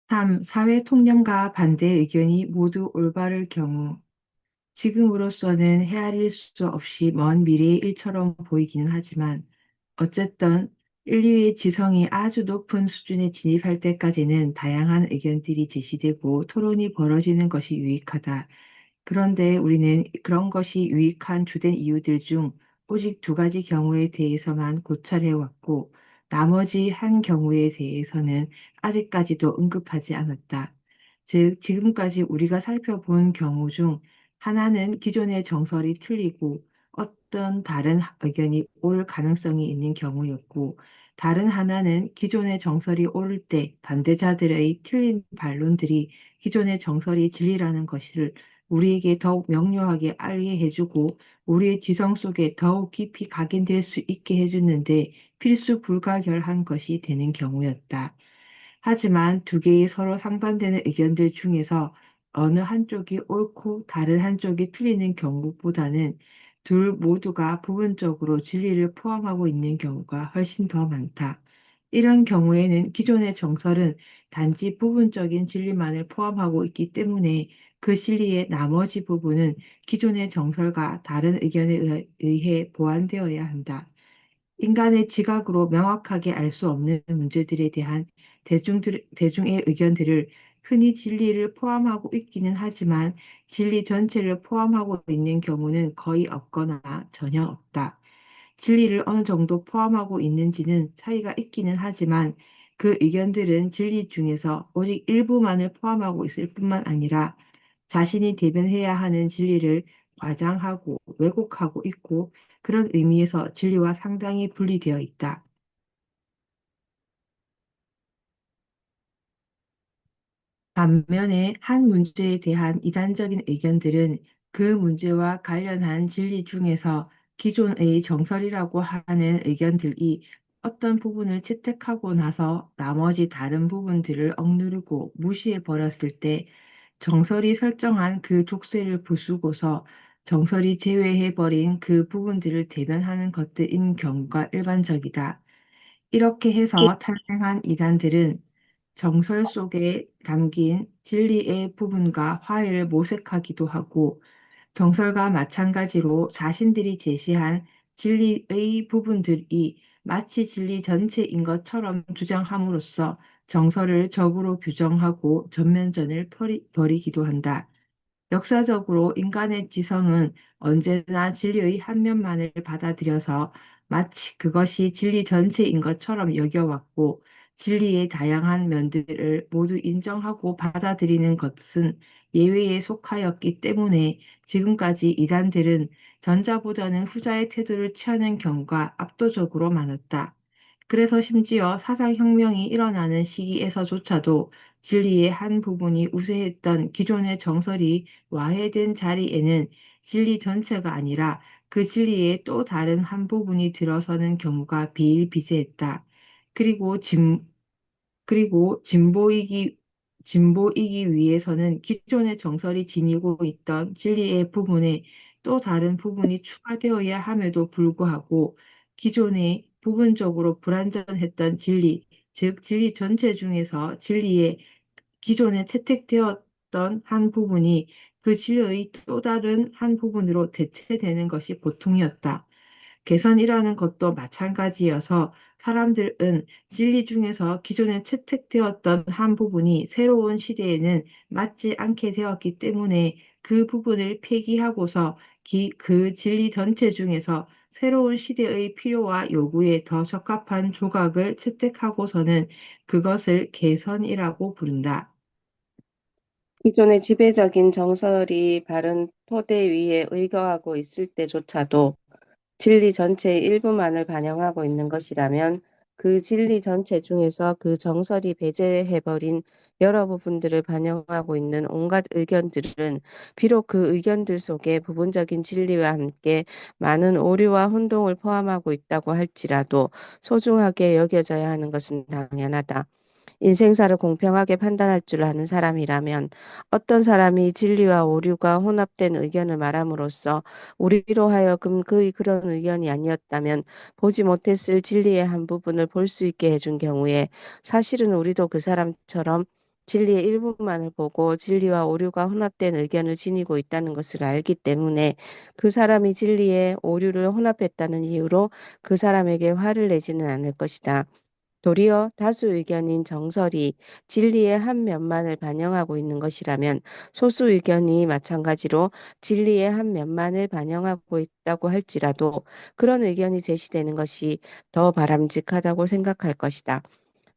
3. 사회 통념과 반대 의견이 모두 올바를 경우. 지금으로서는 헤아릴 수 없이 먼 미래의 일처럼 보이기는 하지만 어쨌든 인류의 지성이 아주 높은 수준에 진입할 때까지는 다양한 의견들이 제시되고 토론이 벌어지는 것이 유익하다. 그런데 우리는 그런 것이 유익한 주된 이유들 중 오직 두 가지 경우에 대해서만 고찰해 왔고 나머지 한 경우에 대해서는 아직까지도 언급하지 않았다. 즉, 지금까지 우리가 살펴본 경우 중 하나는 기존의 정설이 틀리고 어떤 다른 의견이 올 가능성이 있는 경우였고, 다른 하나는 기존의 정설이 옳을 때 반대자들의 틀린 반론들이 기존의 정설이 진리라는 것을 우리에게 더욱 명료하게 알게 해주고 우리의 지성 속에 더욱 깊이 각인될 수 있게 해주는데 필수 불가결한 것이 되는 경우였다. 하지만 두 개의 서로 상반되는 의견들 중에서 어느 한쪽이 옳고 다른 한쪽이 틀리는 경우보다는 둘 모두가 부분적으로 진리를 포함하고 있는 경우가 훨씬 더 많다. 이런 경우에는 기존의 정설은 단지 부분적인 진리만을 포함하고 있기 때문에 그 진리의 나머지 부분은 기존의 정설과 다른 의견에 의해 보완되어야 한다. 인간의 지각으로 명확하게 알 수 없는 문제들에 대한 대중의 의견들을 흔히 진리를 포함하고 있기는 하지만 진리 전체를 포함하고 있는 경우는 거의 없거나 전혀 없다. 진리를 어느 정도 포함하고 있는지는 차이가 있기는 하지만 그 의견들은 진리 중에서 오직 일부만을 포함하고 있을 뿐만 아니라 자신이 대변해야 하는 진리를 과장하고 왜곡하고 있고 그런 의미에서 진리와 상당히 분리되어 있다. 반면에 한 문제에 대한 이단적인 의견들은 그 문제와 관련한 진리 중에서 기존의 정설이라고 하는 의견들이 어떤 부분을 채택하고 나서 나머지 다른 부분들을 억누르고 무시해 버렸을 때 정설이 설정한 그 족쇄를 부수고서 정설이 제외해 버린 그 부분들을 대변하는 것들인 경우가 일반적이다. 이렇게 해서 탄생한 이단들은 정설 속에 담긴 진리의 부분과 화해를 모색하기도 하고 정설과 마찬가지로 자신들이 제시한 진리의 부분들이 마치 진리 전체인 것처럼 주장함으로써 정설을 적으로 규정하고 전면전을 벌이기도 한다. 역사적으로 인간의 지성은 언제나 진리의 한 면만을 받아들여서 마치 그것이 진리 전체인 것처럼 여겨왔고, 진리의 다양한 면들을 모두 인정하고 받아들이는 것은 예외에 속하였기 때문에 지금까지 이단들은 전자보다는 후자의 태도를 취하는 경우가 압도적으로 많았다. 그래서 심지어 사상혁명이 일어나는 시기에서조차도 진리의 한 부분이 우세했던 기존의 정설이 와해된 자리에는 진리 전체가 아니라 그 진리의 또 다른 한 부분이 들어서는 경우가 비일비재했다. 그리고 진보이기 위해서는 기존의 정설이 지니고 있던 진리의 부분에 또 다른 부분이 추가되어야 함에도 불구하고 기존의 부분적으로 불완전했던 진리, 즉 진리 전체 중에서 진리의 기존에 채택되었던 한 부분이 그 진리의 또 다른 한 부분으로 대체되는 것이 보통이었다. 개선이라는 것도 마찬가지여서 사람들은 진리 중에서 기존에 채택되었던 한 부분이 새로운 시대에는 맞지 않게 되었기 때문에 그 부분을 폐기하고서 그 진리 전체 중에서 새로운 시대의 필요와 요구에 더 적합한 조각을 채택하고서는 그것을 개선이라고 부른다. 기존의 지배적인 정설이 바른 토대 위에 의거하고 있을 때조차도 진리 전체의 일부만을 반영하고 있는 것이라면 그 진리 전체 중에서 그 정설이 배제해버린 여러 부분들을 반영하고 있는 온갖 의견들은 비록 그 의견들 속에 부분적인 진리와 함께 많은 오류와 혼동을 포함하고 있다고 할지라도 소중하게 여겨져야 하는 것은 당연하다. 인생사를 공평하게 판단할 줄 아는 사람이라면 어떤 사람이 진리와 오류가 혼합된 의견을 말함으로써 우리로 하여금 그런 의견이 아니었다면 보지 못했을 진리의 한 부분을 볼 수 있게 해준 경우에 사실은 우리도 그 사람처럼 진리의 일부만을 보고 진리와 오류가 혼합된 의견을 지니고 있다는 것을 알기 때문에 그 사람이 진리에 오류를 혼합했다는 이유로 그 사람에게 화를 내지는 않을 것이다. 도리어 다수 의견인 정설이 진리의 한 면만을 반영하고 있는 것이라면 소수 의견이 마찬가지로 진리의 한 면만을 반영하고 있다고 할지라도 그런 의견이 제시되는 것이 더 바람직하다고 생각할 것이다.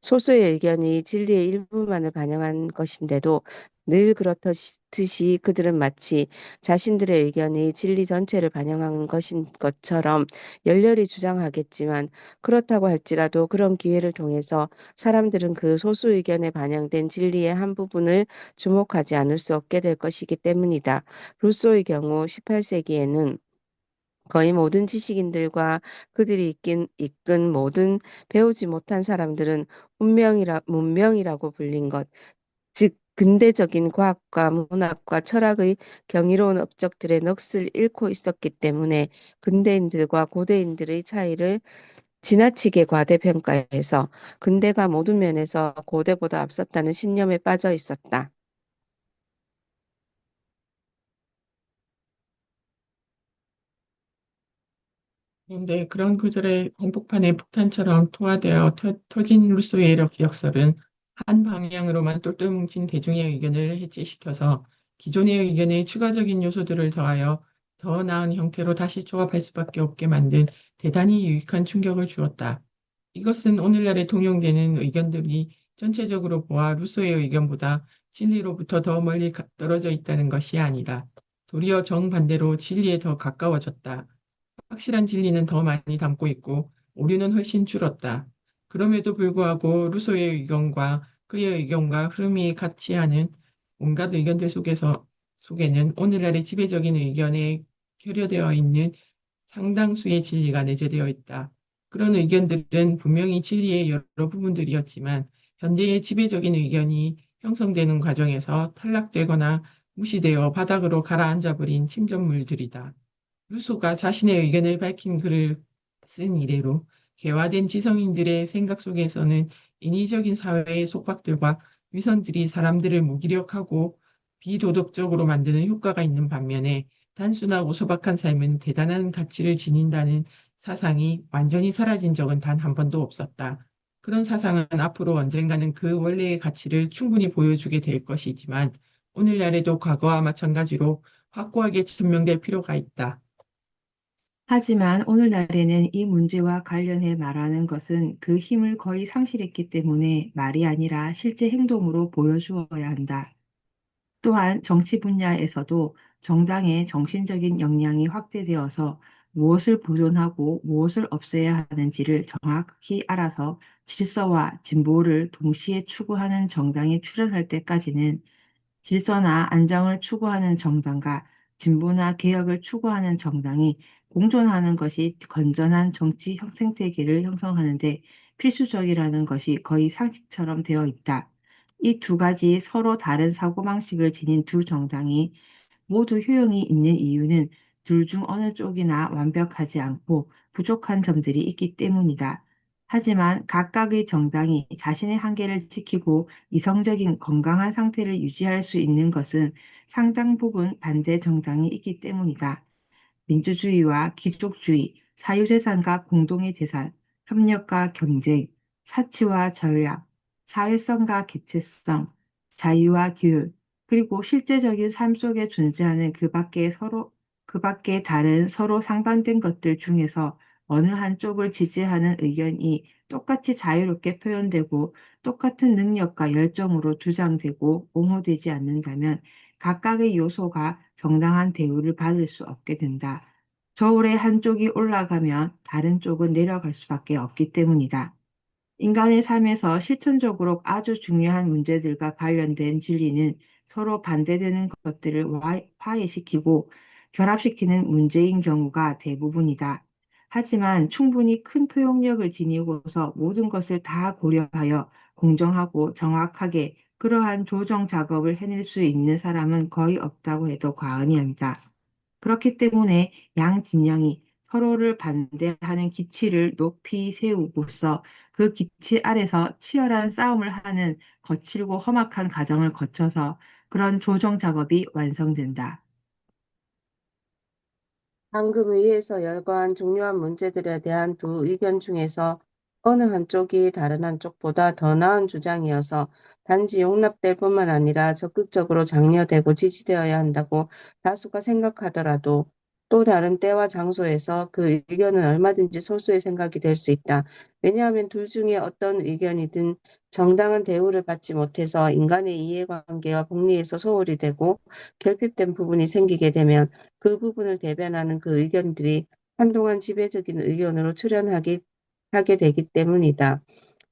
소수의 의견이 진리의 일부만을 반영한 것인데도 늘 그렇듯이 그들은 마치 자신들의 의견이 진리 전체를 반영하는 것인 것처럼 열렬히 주장하겠지만 그렇다고 할지라도 그런 기회를 통해서 사람들은 그 소수 의견에 반영된 진리의 한 부분을 주목하지 않을 수 없게 될 것이기 때문이다. 루소의 경우 18세기에는 거의 모든 지식인들과 그들이 이끈 모든 배우지 못한 사람들은 문명이라고 불린 것, 즉 근대적인 과학과 문학과 철학의 경이로운 업적들의 넋을 잃고 있었기 때문에 근대인들과 고대인들의 차이를 지나치게 과대평가해서 근대가 모든 면에서 고대보다 앞섰다는 신념에 빠져 있었다. 그런데 그런 구절의 한복판에 폭탄처럼 토화되어 터진 루소의 역설은 한 방향으로만 똘똘 뭉친 대중의 의견을 해체시켜서 기존의 의견에 추가적인 요소들을 더하여 더 나은 형태로 다시 조합할 수밖에 없게 만든 대단히 유익한 충격을 주었다. 이것은 오늘날에 통용되는 의견들이 전체적으로 보아 루소의 의견보다 진리로부터 더 멀리 떨어져 있다는 것이 아니다. 도리어 정반대로 진리에 더 가까워졌다. 확실한 진리는 더 많이 담고 있고 오류는 훨씬 줄었다. 그럼에도 불구하고 루소의 의견과 그의 의견과 흐름이 같이 하는 온갖 의견들 속에는 오늘날의 지배적인 의견에 결여되어 있는 상당수의 진리가 내재되어 있다. 그런 의견들은 분명히 진리의 여러 부분들이었지만 현재의 지배적인 의견이 형성되는 과정에서 탈락되거나 무시되어 바닥으로 가라앉아 버린 침전물들이다. 루소가 자신의 의견을 밝힌 글을 쓴 이래로 개화된 지성인들의 생각 속에서는 인위적인 사회의 속박들과 위선들이 사람들을 무기력하고 비도덕적으로 만드는 효과가 있는 반면에 단순하고 소박한 삶은 대단한 가치를 지닌다는 사상이 완전히 사라진 적은 단 한 번도 없었다. 그런 사상은 앞으로 언젠가는 그 원래의 가치를 충분히 보여주게 될 것이지만 오늘날에도 과거와 마찬가지로 확고하게 증명될 필요가 있다. 하지만 오늘날에는 이 문제와 관련해 말하는 것은 그 힘을 거의 상실했기 때문에 말이 아니라 실제 행동으로 보여주어야 한다. 또한 정치 분야에서도 정당의 정신적인 역량이 확대되어서 무엇을 보존하고 무엇을 없애야 하는지를 정확히 알아서 질서와 진보를 동시에 추구하는 정당이 출현할 때까지는 질서나 안정을 추구하는 정당과 진보나 개혁을 추구하는 정당이 공존하는 것이 건전한 정치 생태계를 형성하는 데 필수적이라는 것이 거의 상식처럼 되어 있다. 이 두 가지 서로 다른 사고방식을 지닌 두 정당이 모두 효용이 있는 이유는 둘 중 어느 쪽이나 완벽하지 않고 부족한 점들이 있기 때문이다. 하지만 각각의 정당이 자신의 한계를 지키고 이성적인 건강한 상태를 유지할 수 있는 것은 상당 부분 반대 정당이 있기 때문이다. 민주주의와 귀족주의, 사유재산과 공동의 재산, 협력과 경쟁, 사치와 전략, 사회성과 개체성, 자유와 규율, 그리고 실제적인 삶 속에 존재하는 그 밖에 다른 서로 상반된 것들 중에서 어느 한쪽을 지지하는 의견이 똑같이 자유롭게 표현되고 똑같은 능력과 열정으로 주장되고 옹호되지 않는다면 각각의 요소가 정당한 대우를 받을 수 없게 된다. 저울의 한쪽이 올라가면 다른 쪽은 내려갈 수밖에 없기 때문이다. 인간의 삶에서 실천적으로 아주 중요한 문제들과 관련된 진리는 서로 반대되는 것들을 화해시키고 결합시키는 문제인 경우가 대부분이다. 하지만 충분히 큰 포용력을 지니고서 모든 것을 다 고려하여 공정하고 정확하게 그러한 조정 작업을 해낼 수 있는 사람은 거의 없다고 해도 과언이 아니다. 그렇기 때문에 양 진영이 서로를 반대하는 기치를 높이 세우고서 그 기치 아래서 치열한 싸움을 하는 거칠고 험악한 과정을 거쳐서 그런 조정 작업이 완성된다. 방금 위에서 열거한 중요한 문제들에 대한 두 의견 중에서 어느 한쪽이 다른 한쪽보다 더 나은 주장이어서 단지 용납될 뿐만 아니라 적극적으로 장려되고 지지되어야 한다고 다수가 생각하더라도 또 다른 때와 장소에서 그 의견은 얼마든지 소수의 생각이 될 수 있다. 왜냐하면 둘 중에 어떤 의견이든 정당한 대우를 받지 못해서 인간의 이해관계와 복리에서 소홀히 되고 결핍된 부분이 생기게 되면 그 부분을 대변하는 그 의견들이 한동안 지배적인 의견으로 하게 되기 때문이다.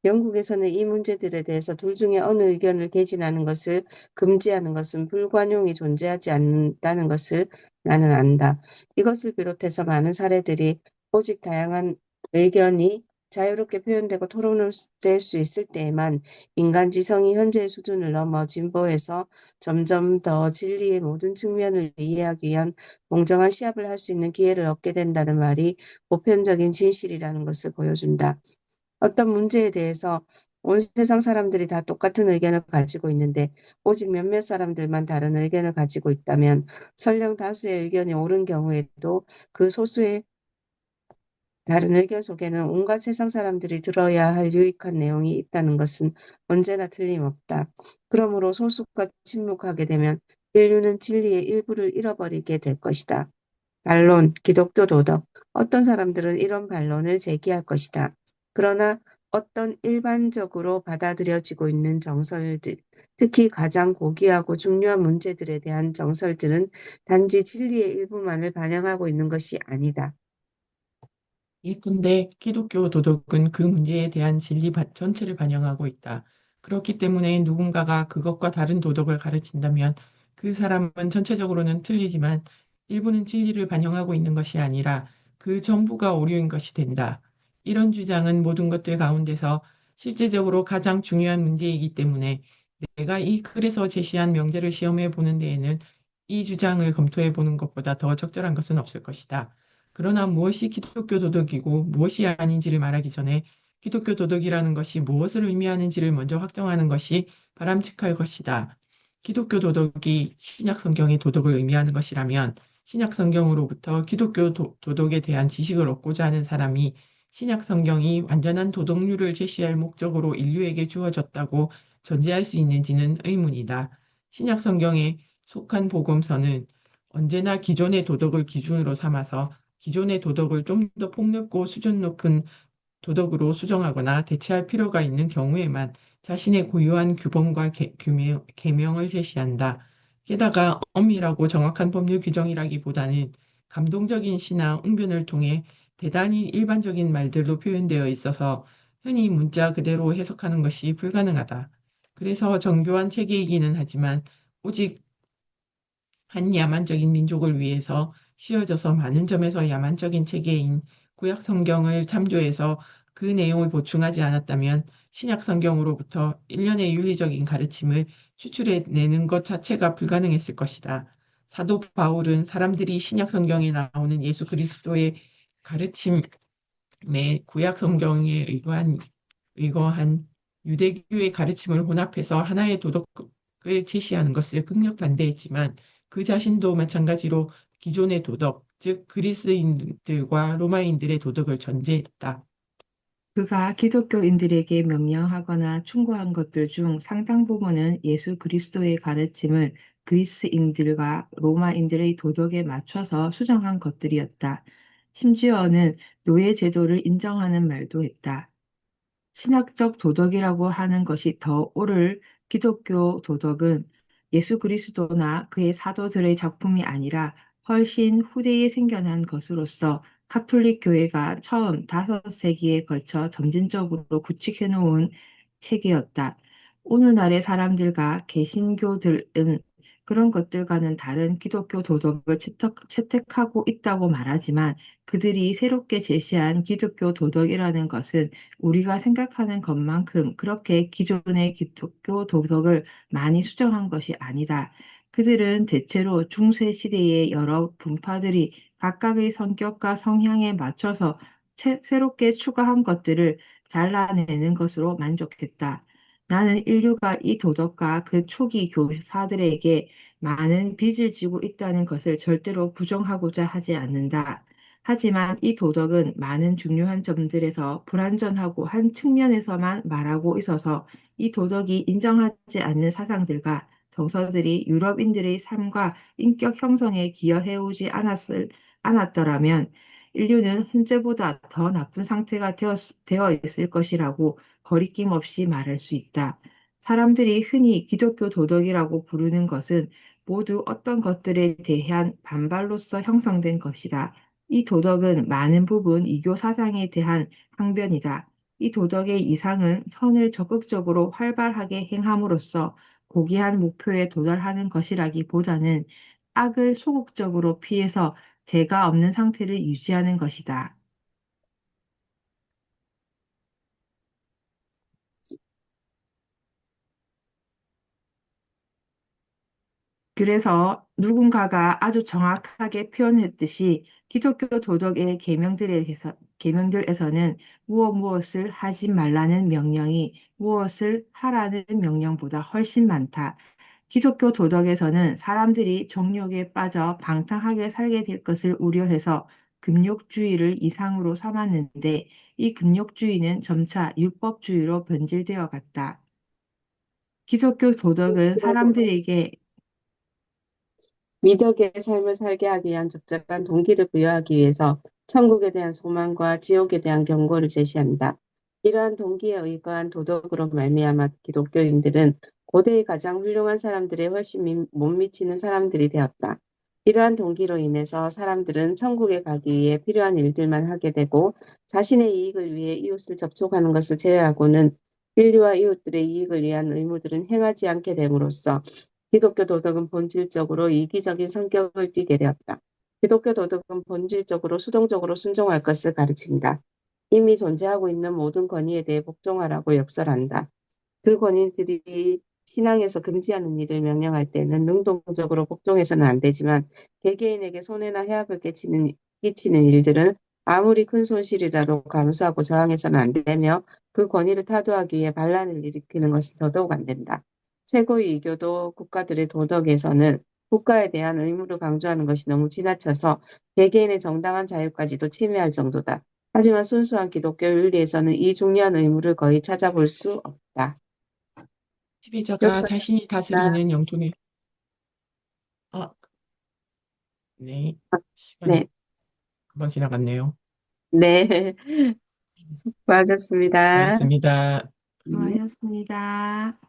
영국에서는 이 문제들에 대해서 둘 중에 어느 의견을 대진하는 것을 금지하는 것은 불관용이 존재하지 않는다는 것을 나는 안다. 이것을 비롯해서 많은 사례들이 오직 다양한 의견이 자유롭게 표현되고 토론될 수 있을 때에만 인간 지성이 현재의 수준을 넘어 진보해서 점점 더 진리의 모든 측면을 이해하기 위한 공정한 시합을 할 수 있는 기회를 얻게 된다는 말이 보편적인 진실이라는 것을 보여준다. 어떤 문제에 대해서 온 세상 사람들이 다 똑같은 의견을 가지고 있는데 오직 몇몇 사람들만 다른 의견을 가지고 있다면 설령 다수의 의견이 옳은 경우에도 그 소수의 다른 의견 속에는 온갖 세상 사람들이 들어야 할 유익한 내용이 있다는 것은 언제나 틀림없다. 그러므로 소수가 침묵하게 되면 인류는 진리의 일부를 잃어버리게 될 것이다. 반론, 기독교 도덕. 어떤 사람들은 이런 반론을 제기할 것이다. 그러나 어떤 일반적으로 받아들여지고 있는 정설들, 특히 가장 고귀하고 중요한 문제들에 대한 정설들은 단지 진리의 일부만을 반영하고 있는 것이 아니다. 예컨대 기독교 도덕은 그 문제에 대한 전체를 반영하고 있다. 그렇기 때문에 누군가가 그것과 다른 도덕을 가르친다면 그 사람은 전체적으로는 틀리지만 일부는 진리를 반영하고 있는 것이 아니라 그 전부가 오류인 것이 된다. 이런 주장은 모든 것들 가운데서 실제적으로 가장 중요한 문제이기 때문에 내가 이 글에서 제시한 명제를 시험해 보는 데에는 이 주장을 검토해 보는 것보다 더 적절한 것은 없을 것이다. 그러나 무엇이 기독교 도덕이고 무엇이 아닌지를 말하기 전에 기독교 도덕이라는 것이 무엇을 의미하는지를 먼저 확정하는 것이 바람직할 것이다. 기독교 도덕이 신약 성경의 도덕을 의미하는 것이라면 신약 성경으로부터 기독교 도덕에 대한 지식을 얻고자 하는 사람이 신약 성경이 완전한 도덕률을 제시할 목적으로 인류에게 주어졌다고 전제할 수 있는지는 의문이다. 신약 성경에 속한 복음서는 언제나 기존의 도덕을 기준으로 삼아서 기존의 도덕을 좀 더 폭넓고 수준 높은 도덕으로 수정하거나 대체할 필요가 있는 경우에만 자신의 고유한 규범과 계명을 제시한다. 게다가 엄밀하고 정확한 법률 규정이라기보다는 감동적인 시나 웅변을 통해 대단히 일반적인 말들로 표현되어 있어서 흔히 문자 그대로 해석하는 것이 불가능하다. 그래서 정교한 체계이기는 하지만 오직 한 야만적인 민족을 위해서 씌워져서 많은 점에서 야만적인 체계인 구약 성경을 참조해서 그 내용을 보충하지 않았다면 신약 성경으로부터 일련의 윤리적인 가르침을 추출해내는 것 자체가 불가능했을 것이다. 사도 바울은 사람들이 신약 성경에 나오는 예수 그리스도의 가르침에 구약 성경에 의거한 유대교의 가르침을 혼합해서 하나의 도덕을 제시하는 것을 극력 반대했지만 그 자신도 마찬가지로 기존의 도덕, 즉 그리스인들과 로마인들의 도덕을 전제했다. 그가 기독교인들에게 명령하거나 충고한 것들 중 상당 부분은 예수 그리스도의 가르침을 그리스인들과 로마인들의 도덕에 맞춰서 수정한 것들이었다. 심지어는 노예 제도를 인정하는 말도 했다. 신학적 도덕이라고 하는 것이 더 옳을 기독교 도덕은 예수 그리스도나 그의 사도들의 작품이 아니라 훨씬 후대에 생겨난 것으로서 카톨릭 교회가 처음 5세기에 걸쳐 점진적으로 구축해 놓은 체계였다. 오늘날의 사람들과 개신교들은 그런 것들과는 다른 기독교 도덕을 채택하고 있다고 말하지만 그들이 새롭게 제시한 기독교 도덕이라는 것은 우리가 생각하는 것만큼 그렇게 기존의 기독교 도덕을 많이 수정한 것이 아니다. 그들은 대체로 중세 시대의 여러 분파들이 각각의 성격과 성향에 맞춰서 새롭게 추가한 것들을 잘라내는 것으로 만족했다. 나는 인류가 이 도덕과 그 초기 교사들에게 많은 빚을 지고 있다는 것을 절대로 부정하고자 하지 않는다. 하지만 이 도덕은 많은 중요한 점들에서 불완전하고 한 측면에서만 말하고 있어서 이 도덕이 인정하지 않는 사상들과 정서들이 유럽인들의 삶과 인격 형성에 기여해오지 않았더라면 인류는 현재보다 더 나쁜 상태가 되어 있을 것이라고 거리낌 없이 말할 수 있다. 사람들이 흔히 기독교 도덕이라고 부르는 것은 모두 어떤 것들에 대한 반발로서 형성된 것이다. 이 도덕은 많은 부분 이교 사상에 대한 항변이다. 이 도덕의 이상은 선을 적극적으로 활발하게 행함으로써 고귀한 목표에 도달하는 것이라기보다는 악을 소극적으로 피해서 죄가 없는 상태를 유지하는 것이다. 그래서 누군가가 아주 정확하게 표현했듯이 기독교 도덕의 계명들에서는 무엇을 하지 말라는 명령이 무엇을 하라는 명령보다 훨씬 많다. 기독교 도덕에서는 사람들이 정욕에 빠져 방탕하게 살게 될 것을 우려해서 금욕주의를 이상으로 삼았는데 이 금욕주의는 점차 율법주의로 변질되어 갔다. 기독교 도덕은 사람들에게 미덕의 삶을 살게 하기 위한 적절한 동기를 부여하기 위해서 천국에 대한 소망과 지옥에 대한 경고를 제시한다. 이러한 동기에 의거한 도덕으로 말미암아 기독교인들은 고대의 가장 훌륭한 사람들에 훨씬 못 미치는 사람들이 되었다. 이러한 동기로 인해서 사람들은 천국에 가기 위해 필요한 일들만 하게 되고 자신의 이익을 위해 이웃을 접촉하는 것을 제외하고는 인류와 이웃들의 이익을 위한 의무들은 행하지 않게 됨으로써 기독교 도덕은 본질적으로 이기적인 성격을 띠게 되었다. 기독교 도덕은 본질적으로 수동적으로 순종할 것을 가르친다. 이미 존재하고 있는 모든 권위에 대해 복종하라고 역설한다. 그 권위들이 신앙에서 금지하는 일을 명령할 때는 능동적으로 복종해서는 안 되지만 개개인에게 손해나 해악을 끼치는 일들은 아무리 큰 손실이라도 감수하고 저항해서는 안 되며 그 권위를 타도하기 위해 반란을 일으키는 것은 더더욱 안 된다. 최고의 이교도 국가들의 도덕에서는 국가에 대한 의무를 강조하는 것이 너무 지나쳐서 개개인의 정당한 자유까지도 침해할 정도다. 하지만 순수한 기독교 윤리에서는 이 중요한 의무를 거의 찾아볼 수 없다. 지배자가 자신이 여기까지입니다. 다스리는 영토의 아, 네. 시간 네, 금방 지나갔네요. 네, 수고하셨습니다. 수고하셨습니다. 네. 수고하셨습니다.